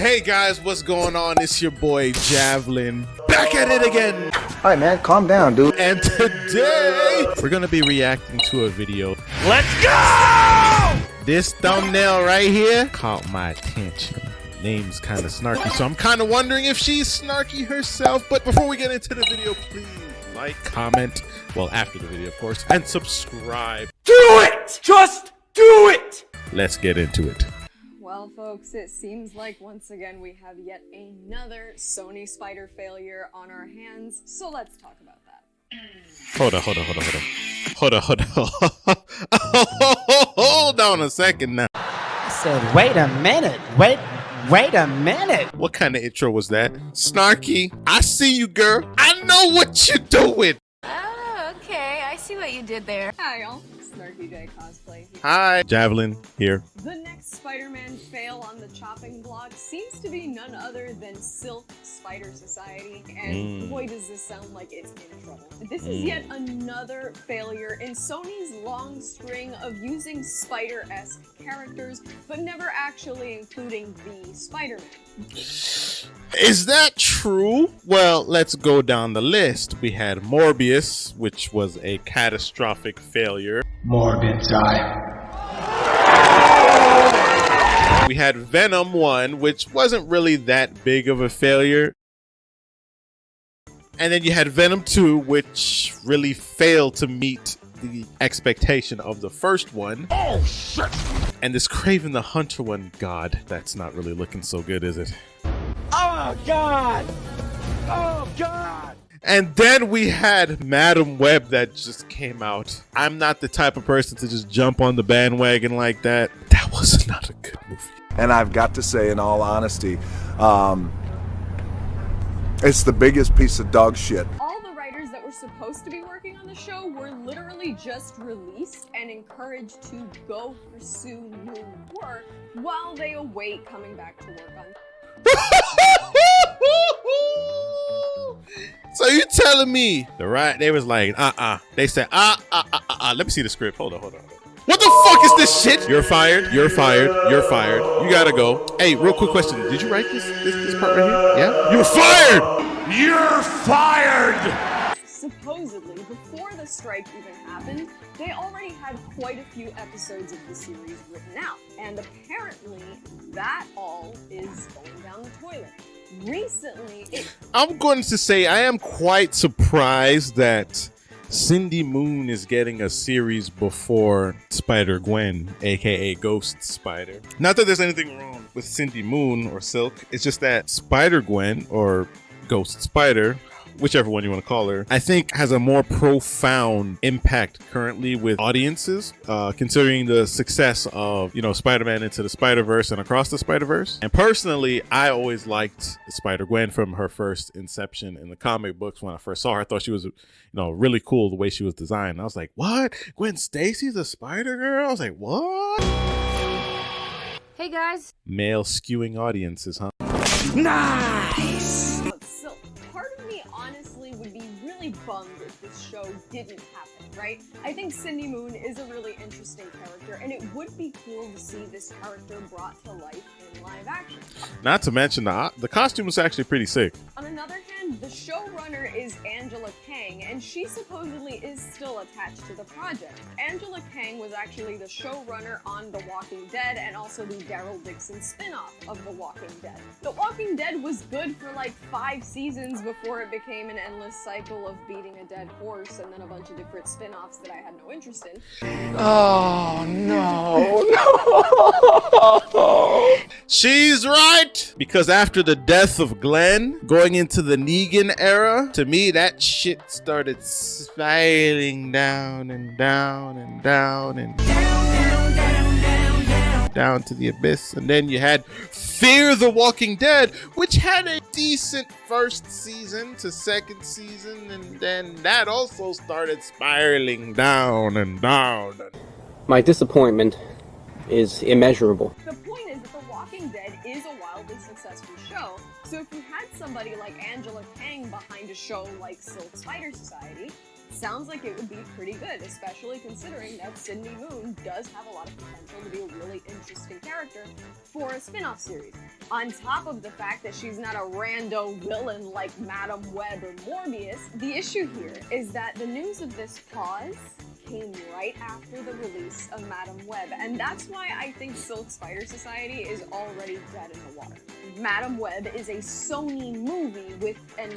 Hey guys, what's going on? It's your boy Javelin, back at it again. All right, man, calm down, dude. And today we're gonna be reacting to a video. Let's go! This thumbnail right here caught my attention. Name's kind of snarky, so I'm kind of wondering if she's snarky herself. But before we get into the video, please like, comment, well, after the video, of course, and subscribe. Do it! Just do it! Let's get into it. Well, folks, it seems like once again we have yet another Sony Spider failure on our hands, so let's talk about that. Hold on a second now. I said, wait a minute, wait a minute. What kind of intro was that? Snarky, I see you, girl. I know what you're doing. Oh, okay. I see what you did there. Hi, y'all. Snarky J Cosplay here. Hi, Javelin here. The next Spider-Man fail on the chopping block seems to be none other than Silk Spider Society, and boy does this sound like it's in trouble. This is yet another failure in Sony's long string of using Spider-esque characters, but never actually including the Spider-Man. Is that true? Well, let's go down the list. We had Morbius, which was a catastrophic failure. Morbid time. We had Venom 1, which wasn't really that big of a failure. And then you had Venom 2, which really failed to meet the expectation of the first one. Oh, shit! And this Kraven the Hunter one, God, that's not really looking so good, is it? Oh, God! Oh, God! And then we had Madam Web that just came out. I'm not the type of person to just jump on the bandwagon like that. That was not a good movie. And I've got to say, in all honesty, it's the biggest piece of dog shit. All the writers that were supposed to be working on the show were literally just released and encouraged to go pursue new work while they await coming back to work on. So you telling me they was like, they said, let me see the script. Hold on. What the fuck is this shit? You're fired. You gotta go. Hey, real quick question. Did you write this part right here? Yeah? You're fired! You're fired! Supposedly, before the strike even happened, they already had quite a few episodes of the series written out, and apparently that all is going down the toilet. Recently, I'm going to say I am quite surprised that Cindy Moon is getting a series before Spider-Gwen, aka Ghost Spider. Not that there's anything wrong with Cindy Moon or Silk, it's just that Spider-Gwen or Ghost Spider, whichever one you want to call her, I think has a more profound impact currently with audiences, considering the success of, Spider-Man Into the Spider-Verse and Across the Spider-Verse. And personally, I always liked Spider-Gwen from her first inception in the comic books. When I first saw her, I thought she was, really cool the way she was designed. I was like, what? Gwen Stacy's a Spider-Girl? I was like, what? Hey, guys. Male skewing audiences, huh? Nice! So part of me honestly would be really bummed if this show didn't happen, right? I think Cindy Moon is a really interesting character, and it would be cool to see this character brought to life in live action. Not to mention the costume was actually pretty sick. On another hand, the showrunner is Angela Kang, and she supposedly is still attached to the project. Angela Kang was actually the showrunner on The Walking Dead and also the Daryl Dixon spin-off of The Walking Dead. The Walking Dead was good for like 5 seasons before it became an endless cycle of beating a dead horse and then a bunch of different spin-offs that I had no interest in. Oh, no. She's right! Because after the death of Glenn, going into the Negan era, to me that shit started spiraling down and down and down and down to the abyss. And then you had Fear the Walking Dead, which had a decent first season to second season, and then that also started spiraling down and down. My disappointment is immeasurable. The point is that The Walking Dead is a wildly successful show, so if you had somebody like Angela Kang behind a show like Silk Spider Society, sounds like it would be pretty good, especially considering that Cindy Moon does have a lot of potential to be a really interesting character for a spin-off series. On top of the fact that she's not a rando villain like Madam Web or Morbius, the issue here is that the news of this pause came right after the release of Madam Web, and that's why I think Silk Spider Society is already dead in the water. Madam Web is a Sony movie with, and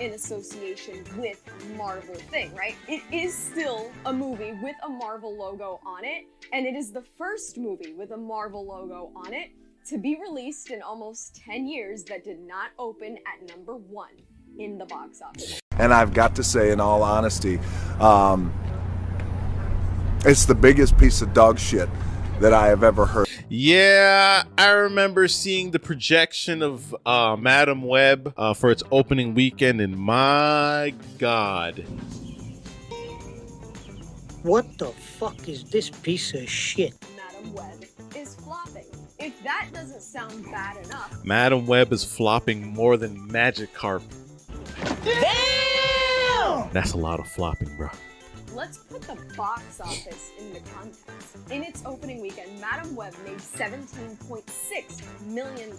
in association with Marvel thing, right? It is still a movie with a Marvel logo on it, and it is the first movie with a Marvel logo on it to be released in almost 10 years that did not open at number 1 in the box office. And I've got to say, in all honesty, it's the biggest piece of dog shit that I have ever heard. Yeah, I remember seeing the projection of Madam Web for its opening weekend, and my God. What the fuck is this piece of shit? Madam Web is flopping. If that doesn't sound bad enough, Madam Web is flopping more than Magikarp. Damn! That's a lot of flopping, bro. let's put the box office into context. In its opening weekend, Madam Web made $17.6 million.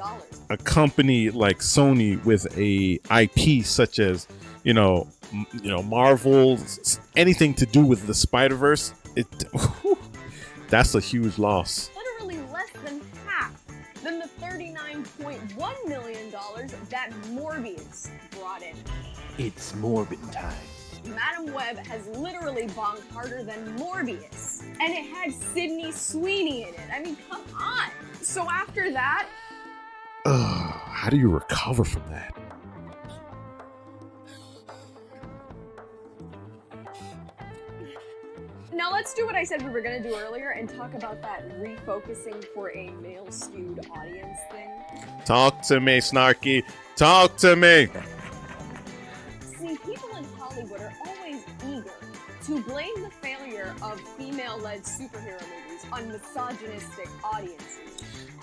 A company like Sony with a IP such as, Marvel, anything to do with the Spider-Verse, that's a huge loss. Literally less than half than the $39.1 million that Morbius brought in. It's Morbid time. Madam Web has literally bombed harder than Morbius. And it had Sydney Sweeney in it. I mean, come on. So after that... How do you recover from that? Now let's do what I said we were going to do earlier and talk about that refocusing for a male-skewed audience thing. Talk to me, Snarky. Talk to me. See, people in Hollywood are always eager to blame the failure of female-led superhero movies on misogynistic audiences.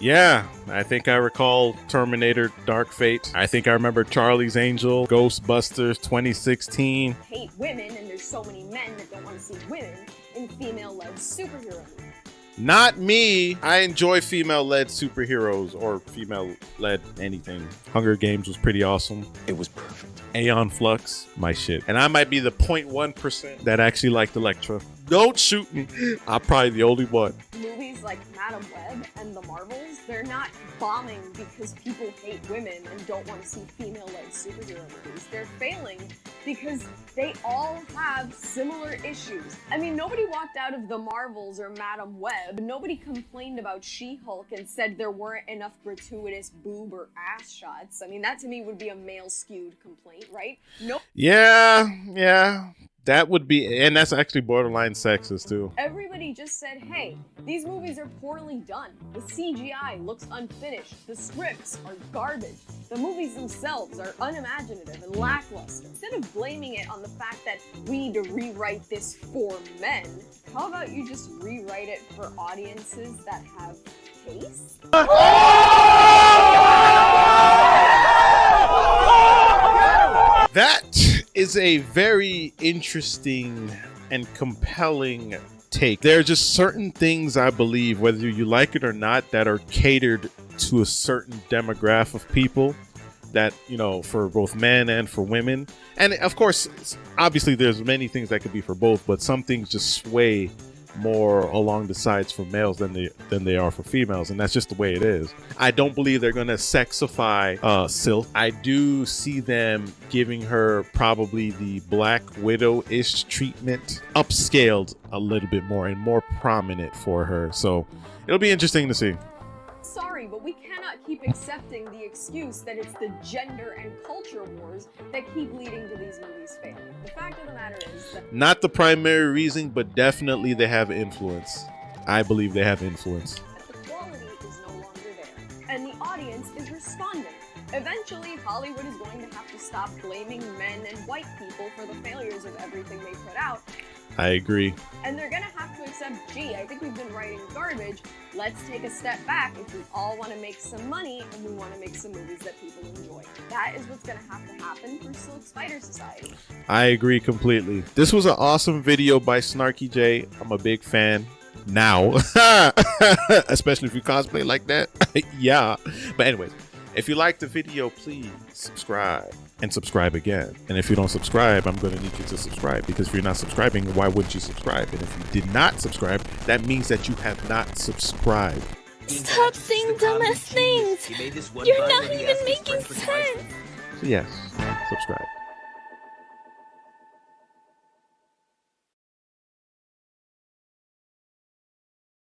Yeah, I think I recall Terminator Dark Fate. I think I remember Charlie's Angel, Ghostbusters 2016. Hate women, and there's so many men that don't want to see women in female-led superhero movies. Not me. I enjoy female-led superheroes or female-led anything. Hunger Games was pretty awesome. It was perfect. Aeon Flux, my shit. And I might be the 0.1% that actually liked Elektra. Don't shoot me. I'm probably the only one. Movies like Madam Web and the Marvels, they're not bombing because people hate women and don't want to see female-led superhero movies. They're failing because they all have similar issues. I mean, nobody walked out of the Marvels or Madam Web. Nobody complained about She-Hulk and said there weren't enough gratuitous boob or ass shots. I mean, that to me would be a male-skewed complaint, right? No. Yeah. That would be, and that's actually borderline sexist too. Everybody just said, hey, these movies are poorly done. The CGI looks unfinished. The scripts are garbage. The movies themselves are unimaginative and lackluster. Instead of blaming it on the fact that we need to rewrite this for men, how about you just rewrite it for audiences that have taste? That is a very interesting and compelling take. There are just certain things, I believe, whether you like it or not, that are catered to a certain demographic of people that, for both men and for women. And of course, obviously there's many things that could be for both, but some things just sway more along the sides for males than they are for females, and that's just the way it is. I don't believe they're gonna sexify Silk. I do see them giving her probably the Black Widow-ish treatment, upscaled a little bit more and more prominent for her. So it'll be interesting to see. Sorry, but we cannot keep accepting the excuse that it's the gender and culture wars that keep leading to these movies failing. The fact of the matter is that... Not the primary reason, but definitely they have influence. I believe they have influence. The quality is no longer there, and the audience is responding. Eventually, Hollywood is going to have to stop blaming men and white people for the failures of everything they put out, I agree. And they're gonna have to accept, gee, I think we've been writing garbage. Let's take a step back if we all want to make some money and we want to make some movies that people enjoy. That is what's gonna have to happen for Silk Spider Society. I agree completely. This was an awesome video by Snarky J. I'm a big fan now, especially if you cosplay like that. Yeah. But anyways, if you liked the video, please subscribe and subscribe again. And if you don't subscribe, I'm going to need you to subscribe, because if you're not subscribing, why wouldn't you subscribe? And if you did not subscribe, that means that you have not subscribed. Stop saying dumbass things. You're not even making sense. So yes, subscribe.